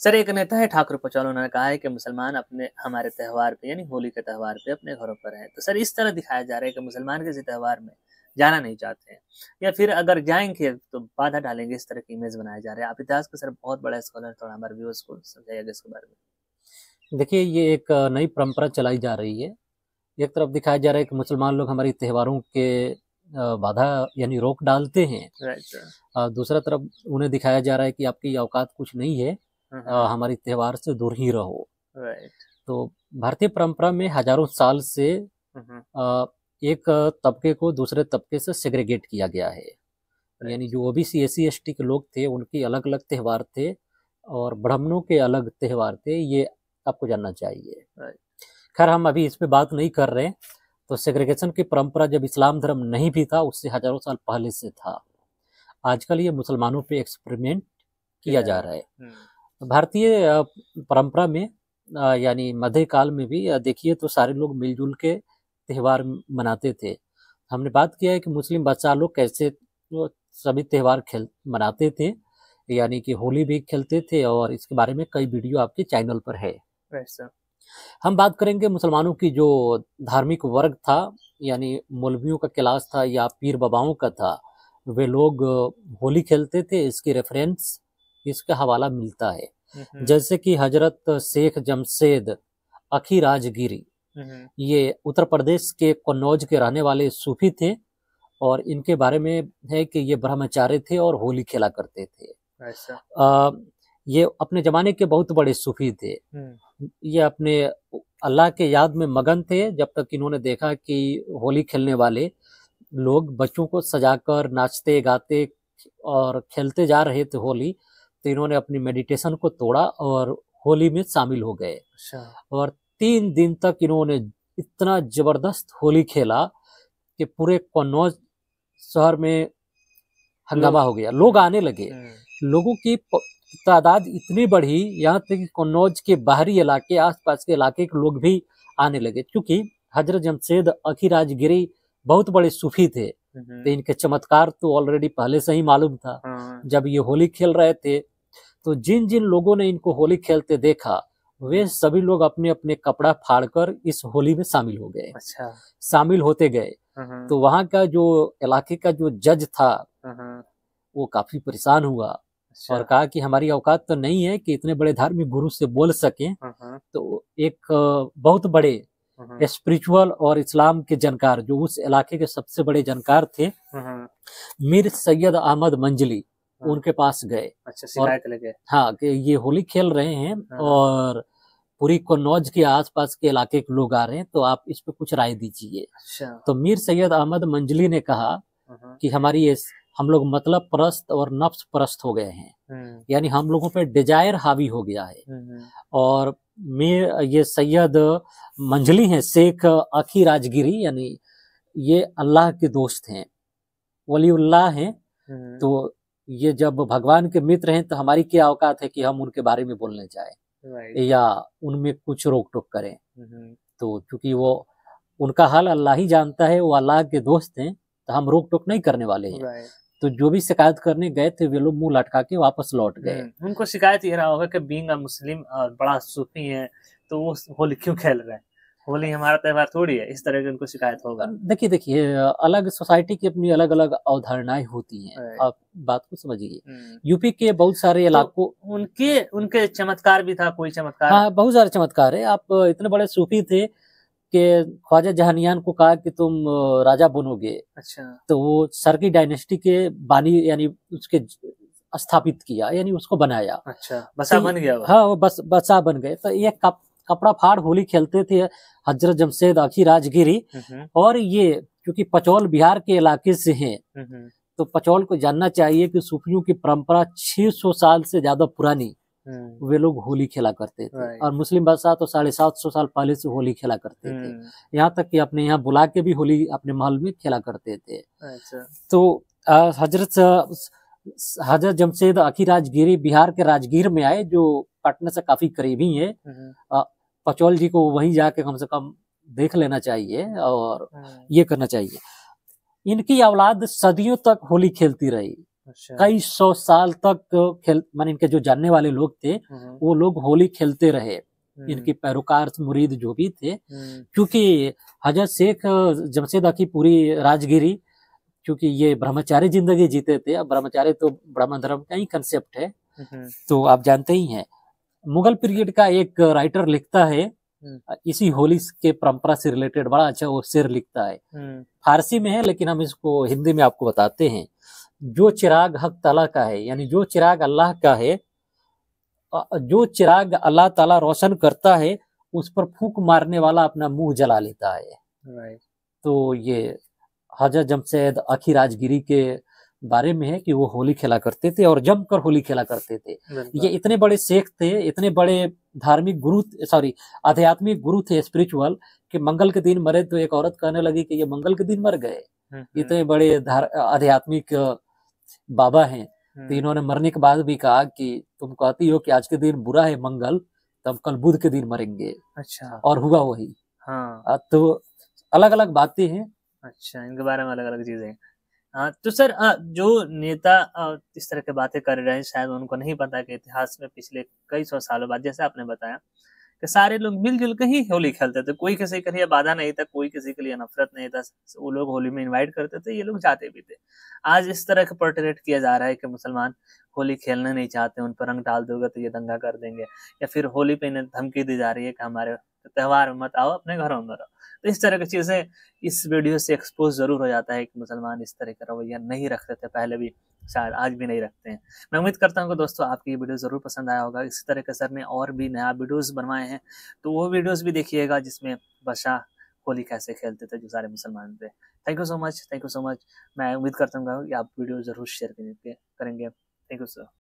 Sir एक नेता है ठाकुर पचौल, उन्होंने कहा है कि मुसलमान अपने हमारे त्योहार पे यानी होली के त्योहार पे अपने घरों पर हैं। तो सर इस तरह दिखाया जा रहा है कि मुसलमान किसी त्योहार में जाना नहीं चाहते हैं या फिर अगर जाएँगे तो बाधा डालेंगे, इस तरह की इमेज बनाए जा रहे हैं। आप इतिहास के सर बहुत बड़ा स्कॉलर, थोड़ा हमारे व्यूअर्स को समझाइएगा इसके बारे में। देखिए, ये एक नई परंपरा चलाई जा रही है। एक तरफ दिखाया जा रहा है कि मुसलमान लोग हमारी त्योहारों के बाधा यानी रोक डालते हैं। Right sir. दूसरा तरफ उन्हें दिखाया जा रहा है कि आपकी औकात कुछ नहीं है, हमारी त्योहार से दूर ही रहो। राइट। तो भारतीय परंपरा में हजारों साल से एक तबके को दूसरे तबके से सेग्रीगेट किया गया है। यानी जो ओबीसी एससी एसटी के लोग थे उनकी अलग अलग त्यौहार थे और ब्राह्मणों के अलग त्यौहार थे, ये आपको जानना चाहिए। खैर हम अभी इस पे बात नहीं कर रहे। तो सेग्रीगेशन की परंपरा जब इस्लाम धर्म नहीं भी था उससे हजारों साल पहले से था। आजकल ये मुसलमानों पे एक्सपेरिमेंट किया जा रहा है। भारतीय परंपरा में यानी मध्यकाल में भी देखिए तो सारे लोग मिलजुल के त्यौहार मनाते थे। हमने बात किया है कि मुस्लिम बच्चा लोग कैसे सभी त्यौहार मनाते थे, यानी कि होली भी खेलते थे और इसके बारे में कई वीडियो आपके चैनल पर है। हम बात करेंगे मुसलमानों की जो धार्मिक वर्ग था, यानी मौलवियों का क्लास था या पीर बाबाओं का था, वे लोग होली खेलते थे। इसकी रेफरेंस, इसका हवाला मिलता है। जैसे कि हजरत शेख जमशेद अखी राजगिरी, ये उत्तर प्रदेश के कन्नौज के रहने वाले सूफी थे और इनके बारे में है कि ये ब्रह्मचारी थे और होली खेला करते थे। ये अपने जमाने के बहुत बड़े सूफी थे। ये अपने अल्लाह के याद में मगन थे जब तक इन्होंने देखा कि होली खेलने वाले लोग बच्चों को सजाकर नाचते गाते और खेलते जा रहे थे होली, तो इन्होंने अपनी मेडिटेशन को तोड़ा और होली में शामिल हो गए। और 3 दिन तक इन्होंने इतना जबरदस्त होली खेला कि पूरे कन्नौज शहर में हंगामा हो गया, लोग आने लगे। लोगों की तादाद इतनी बढ़ी यहाँ तक कि कन्नौज के बाहरी इलाके, आसपास के इलाके के लोग भी आने लगे। क्योंकि हजरत जमशेद अखी राजगिरी बहुत बड़े सूफी थे, तो इनके चमत्कार तो ऑलरेडी पहले से ही मालूम था। जब ये होली खेल रहे थे तो जिन जिन लोगों ने इनको होली खेलते देखा वे सभी लोग अपने अपने कपड़ा फाड़कर इस होली में शामिल हो गए। शामिल होते गए। तो वहाँ का जो इलाके का जो जज था वो काफी परेशान हुआ और कहा कि हमारी औकात तो नहीं है कि इतने बड़े धार्मिक गुरु से बोल सकें। तो एक बहुत बड़े स्पिरिचुअल और इस्लाम के जानकार, जो उस इलाके के सबसे बड़े जानकार थे, मीर सैयद अहमद मंजली, उनके पास गए। शिकायत लगे हाँ कि ये होली खेल रहे हैं और पूरी कन्नौज के आसपास के इलाके के लोग आ रहे हैं, तो आप इस पे कुछ राय दीजिए। तो मीर सैयद अहमद मंजली ने कहा कि हम लोग मतलब परस्त और नफ्स परस्त हो गए हैं, यानी हम लोगों पे डिजायर हावी हो गया है। और ये सैयद मंजली हैं, शेख अखी राजगिरी, यानी ये अल्लाह के दोस्त हैं, वलीउल्लाह हैं। तो ये जब भगवान के मित्र हैं तो हमारी क्या औकात है कि हम उनके बारे में बोलने जाए या उनमें कुछ रोक टोक करें। तो चूंकि वो उनका हाल अल्लाह ही जानता है, वो अल्लाह के दोस्त हैं, तो हम रोक टोक नहीं करने वाले हैं। तो जो भी शिकायत करने गए थे वे लोग मुंह लटका के वापस लौट गए। उनको शिकायत ये रहा होगा कि बीइंग अ मुस्लिम और बड़ा सूफी है तो वो होली क्यों खेल रहे हैं, होली हमारा त्योहार थोड़ी है, इस तरह की उनको शिकायत होगा। देखिए अलग सोसाइटी की अपनी अलग अलग अवधारणाएं होती हैं, आप बात को समझिए। यूपी के बहुत सारे इलाकों तो उनके चमत्कार भी था, कोई चमत्कार? हाँ, बहुत सारे चमत्कार है। आप इतने बड़े सूफी थे कि ख्वाजा जहानियान को कहा कि तुम राजा बनोगे। तो वो सर की डायनेस्टी के बानी यानी उसके स्थापित किया, यानी उसको बनाया। बसा बन गया। हाँ, वो बसा बन गए। तो ये कपड़ा फाड़ होली खेलते थे हजरत जमशेद अखी राजगिरी। और ये क्योंकि पचौल बिहार के इलाके से हैं, तो पचौल को जानना चाहिए कि सूफियों की परंपरा 600 साल से ज्यादा पुरानी वे लोग होली खेला करते थे। और मुस्लिम बादशाह तो 750 साल पहले से होली खेला करते थे। यहाँ तक कि अपने यहाँ बुला के भी होली अपने महल में खेला करते थे। तो हजरत जमशेद अखी राजगिरी बिहार के राजगीर में आए, जो पटना से काफी करीबी है। पचौल जी को वहीं जाके कम से कम देख लेना चाहिए और ये करना चाहिए। इनकी औलाद सदियों तक होली खेलती रही। अच्छा। कई 100 साल तक खेल माने इनके जो जानने वाले लोग थे वो लोग होली खेलते रहे, इनके पैरोकार मुरीद जो भी थे, क्योंकि हजरत शेख जमशेद की पूरी राजगिरी, क्योंकि ये ब्रह्मचारी जिंदगी जीते थे। अब ब्रह्मचारी तो ब्रह्म धर्म का ही कंसेप्ट है, तो आप जानते ही हैं। मुगल पीरियड का एक राइटर लिखता है इसी होली के परंपरा से रिलेटेड, बड़ा अच्छा वो शेर लिखता है, फारसी में है लेकिन हम इसको हिंदी में आपको बताते हैं। जो चिराग हक ताला का है, यानी जो चिराग अल्लाह का है, जो चिराग अल्लाह ताला रोशन करता है उस पर फूंक मारने वाला अपना मुंह जला लेता है। तो ये हजरत जमशेद अखी राजगिरी के बारे में है कि वो होली खेला करते थे और जमकर होली खेला करते थे। ये इतने बड़े शेख थे, इतने बड़े धार्मिक गुरु, सॉरी आध्यात्मिक गुरु थे स्पिरिचुअल, कि मंगल के दिन मरे तो एक औरत कहने लगी कि ये मंगल के दिन मर गए। इतने बड़े आध्यात्मिक बाबा हैं, तो इन्होंने मरने के बाद भी कहा कि तुम कहती हो कि आज के दिन बुरा है मंगल, तब कल बुध के दिन मरेंगे। अच्छा। और हुआ वही। हाँ। तो अलग अलग बातें हैं। अच्छा, इनके बारे में अलग अलग चीजें। हाँ, तो सर जो नेता इस तरह की बातें कर रहे हैं, शायद उनको नहीं पता कि इतिहास में पिछले कई 100 सालों बाद, जैसे आपने बताया कि सारे लोग मिलजुल के ही होली खेलते थे, कोई किसी के लिए बाधा नहीं था, कोई किसी के लिए नफरत नहीं था, वो लोग होली में इनवाइट करते थे, ये लोग जाते भी थे। आज इस तरह का पोर्ट्रेट किया जा रहा है कि मुसलमान होली खेलना नहीं चाहते, उन पर रंग डाल दोगे तो ये दंगा कर देंगे, या फिर होली पे इन्हें धमकी दी जा रही है कि हमारे त्योहार में मत आओ, अपने घरों में रहो। तो इस तरह की चीजें इस वीडियो से एक्सपोज जरूर हो जाता है कि मुसलमान इस तरह का रवैया नहीं रखते थे पहले भी, शायद आज भी नहीं रखते हैं। मैं उम्मीद करता हूँ कि दोस्तों आपकी ये वीडियो जरूर पसंद आया होगा। इसी तरह के सर ने और भी नया वीडियोस बनवाए हैं, तो वो वीडियोस भी देखिएगा जिसमें बदशाह होली कैसे खेलते थे जो सारे मुसलमान थे। Thank you so much, thank you so much. मैं उम्मीद करता हूँ कि आप वीडियो जरूर शेयर करेंगे। Thank you sir.